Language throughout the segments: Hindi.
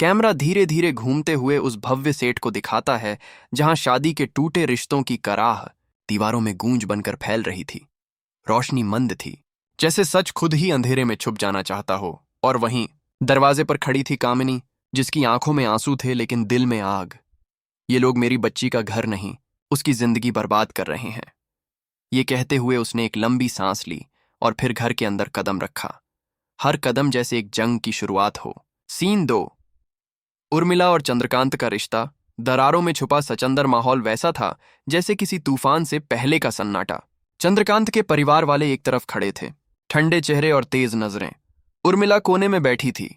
कैमरा धीरे धीरे घूमते हुए उस भव्य सेट को दिखाता है जहां शादी के टूटे रिश्तों की कराह दीवारों में गूंज बनकर फैल रही थी। रोशनी मंद थी, जैसे सच खुद ही अंधेरे में छुप जाना चाहता हो। और वहीं दरवाजे पर खड़ी थी कामिनी, जिसकी आंखों में आंसू थे लेकिन दिल में आग। ये लोग मेरी बच्ची का घर नहीं, उसकी जिंदगी बर्बाद कर रहे हैं। ये कहते हुए उसने एक लंबी सांस ली और फिर घर के अंदर कदम रखा। हर कदम जैसे एक जंग की शुरुआत हो। सीन 2। उर्मिला और चंद्रकांत का रिश्ता। दरारों में छुपा सचंदर माहौल वैसा था जैसे किसी तूफान से पहले का सन्नाटा। चंद्रकांत के परिवार वाले एक तरफ खड़े थे, ठंडे चेहरे और तेज नजरें। उर्मिला कोने में बैठी थी,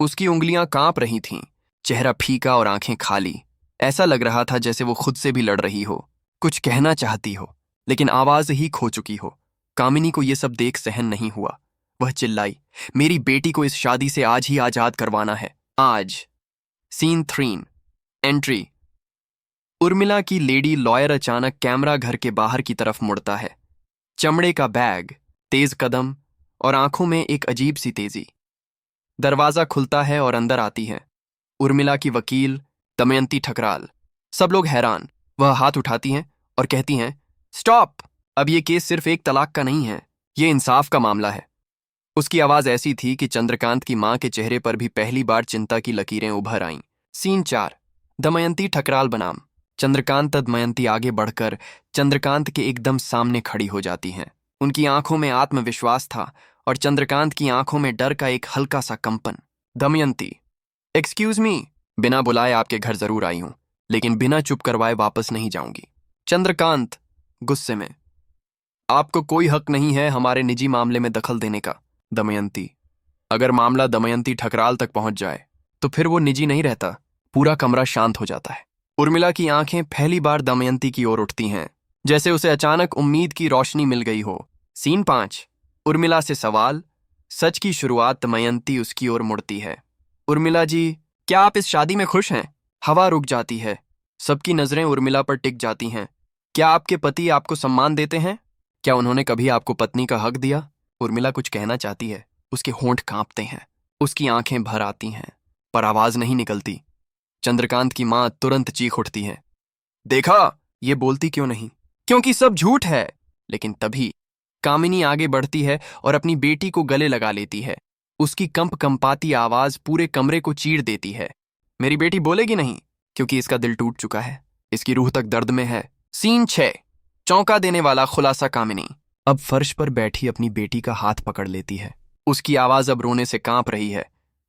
उसकी उंगलियां कांप रही थीं, चेहरा फीका और आंखें खाली। ऐसा लग रहा था जैसे वो खुद से भी लड़ रही हो, कुछ कहना चाहती हो लेकिन आवाज ही खो चुकी हो। कामिनी को यह सब देख सहन नहीं हुआ। वह चिल्लाई, मेरी बेटी को इस शादी से आज ही आजाद करवाना है, आज। सीन 3। एंट्री। उर्मिला की लेडी लॉयर अचानक कैमरा घर के बाहर की तरफ मुड़ता है। चमड़े का बैग, तेज कदम और आंखों में एक अजीब सी तेजी। दरवाजा खुलता है और अंदर आती है उर्मिला की वकील दमयंती ठकराल। सब लोग हैरान। वह हाथ उठाती हैं और कहती हैं, स्टॉप, अब ये केस सिर्फ एक तलाक का नहीं है, ये इंसाफ का मामला है। उसकी आवाज ऐसी थी कि चंद्रकांत की मां के चेहरे पर भी पहली बार चिंता की लकीरें उभर आईं। सीन 4। दमयंती ठकराल बनाम चंद्रकांत। दमयंती आगे बढ़कर चंद्रकांत के एकदम सामने खड़ी हो जाती हैं। उनकी आंखों में आत्मविश्वास था और चंद्रकांत की आंखों में डर का एक हल्का सा कंपन। दमयंती, एक्सक्यूज मी, बिना बुलाए आपके घर जरूर आई हूं, लेकिन बिना चुप करवाए वापस नहीं जाऊंगी। चंद्रकांत गुस्से में, आपको कोई हक नहीं है हमारे निजी मामले में दखल देने का। दमयंती, अगर मामला दमयंती ठकराल तक पहुंच जाए तो फिर वो निजी नहीं रहता, पूरा कमरा शांत हो जाता है। उर्मिला की आंखें पहली बार दमयंती की ओर उठती हैं, जैसे उसे अचानक उम्मीद की रोशनी मिल गई हो। सीन 5। उर्मिला से सवाल। सच की शुरुआत। दमयंती उसकी ओर मुड़ती है। उर्मिला जी, क्या आप इस शादी में खुश हैं? हवा रुक जाती है, सबकी नजरें उर्मिला पर टिक जाती हैं। क्या आपके पति आपको सम्मान देते हैं? क्या उन्होंने कभी आपको पत्नी का हक दिया? उर्मिला कुछ कहना चाहती है, उसके होंठ कांपते हैं, उसकी आंखें भर आती हैं, पर आवाज नहीं निकलती। चंद्रकांत की मां तुरंत चीख उठती है, देखा, ये बोलती क्यों नहीं? क्योंकि सब झूठ है। लेकिन तभी कामिनी आगे बढ़ती है और अपनी बेटी को गले लगा लेती है। उसकी कंपाती आवाज पूरे कमरे को चीर देती है। मेरी बेटी बोलेगी नहीं, क्योंकि इसका दिल टूट चुका है, इसकी रूह तक दर्द में है। सीन 6। चौंका देने वाला खुलासा। कामिनी अब फर्श पर बैठी अपनी बेटी का हाथ पकड़ लेती है। उसकी आवाज अब रोने से कांप रही है।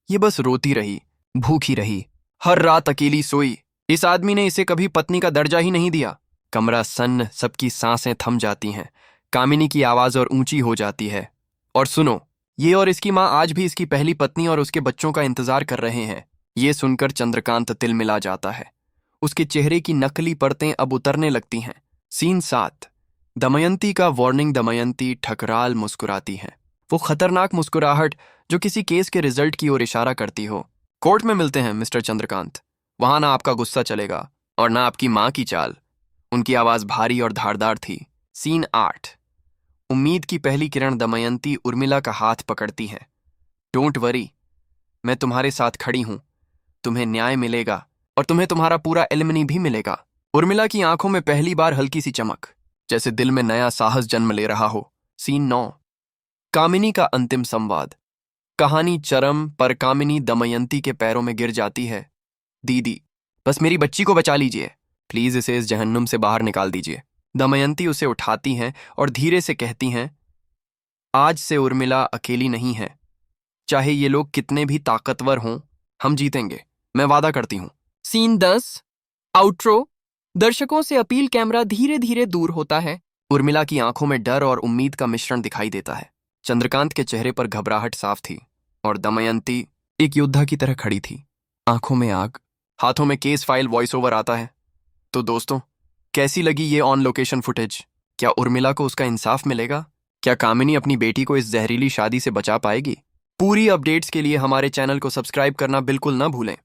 ये बस रोती रही, भूखी रही, हर रात अकेली सोई। इस आदमी ने इसे कभी पत्नी का दर्जा ही नहीं दिया। कमरा सन्न, सबकी सांसें थम जाती हैं। कामिनी की आवाज और ऊंची हो जाती है, और सुनो, ये और इसकी मां आज भी इसकी पहली पत्नी और उसके बच्चों का इंतजार कर रहे हैं। ये सुनकर चंद्रकांत तिलमिला जाता है। उसके चेहरे की नकली परतें अब उतरने लगती हैं। सीन 7। दमयंती का वार्निंग। दमयंती ठकराल मुस्कुराती है, वो खतरनाक मुस्कुराहट जो किसी केस के रिजल्ट की ओर इशारा करती हो। कोर्ट में मिलते हैं मिस्टर चंद्रकांत, वहां ना आपका गुस्सा चलेगा और ना आपकी मां की चाल। उनकी आवाज भारी और धारदार थी। सीन 8। उम्मीद की पहली किरण। दमयंती उर्मिला का हाथ पकड़ती है। डोंट वरी, मैं तुम्हारे साथ खड़ी हूं, तुम्हें न्याय मिलेगा और तुम्हें तुम्हारा पूरा एलिमनी भी मिलेगा। उर्मिला की आंखों में पहली बार हल्की सी चमक, जैसे दिल में नया साहस जन्म ले रहा हो। सीन 9। कामिनी का अंतिम संवाद। कहानी चरम पर कामिनी दमयंती के पैरों में गिर जाती है। दीदी, बस मेरी बच्ची को बचा लीजिए, प्लीज इसे इस जहन्नुम से बाहर निकाल दीजिए। दमयंती उसे उठाती हैं और धीरे से कहती हैं, आज से उर्मिला अकेली नहीं है, चाहे ये लोग कितने भी ताकतवर हों, हम जीतेंगे, मैं वादा करती हूं। सीन 10। आउट्रो। दर्शकों से अपील। कैमरा धीरे धीरे दूर होता है। उर्मिला की आंखों में डर और उम्मीद का मिश्रण दिखाई देता है। चंद्रकांत के चेहरे पर घबराहट साफ थी और दमयंती एक योद्धा की तरह खड़ी थी, आंखों में आग, हाथों में केस फाइल। वॉइस ओवर आता है। तो दोस्तों, कैसी लगी ये ऑन लोकेशन फुटेज? क्या उर्मिला को उसका इंसाफ मिलेगा? क्या कामिनी अपनी बेटी को इस जहरीली शादी से बचा पाएगी? पूरी अपडेट्स के लिए हमारे चैनल को सब्सक्राइब करना बिल्कुल न भूलें।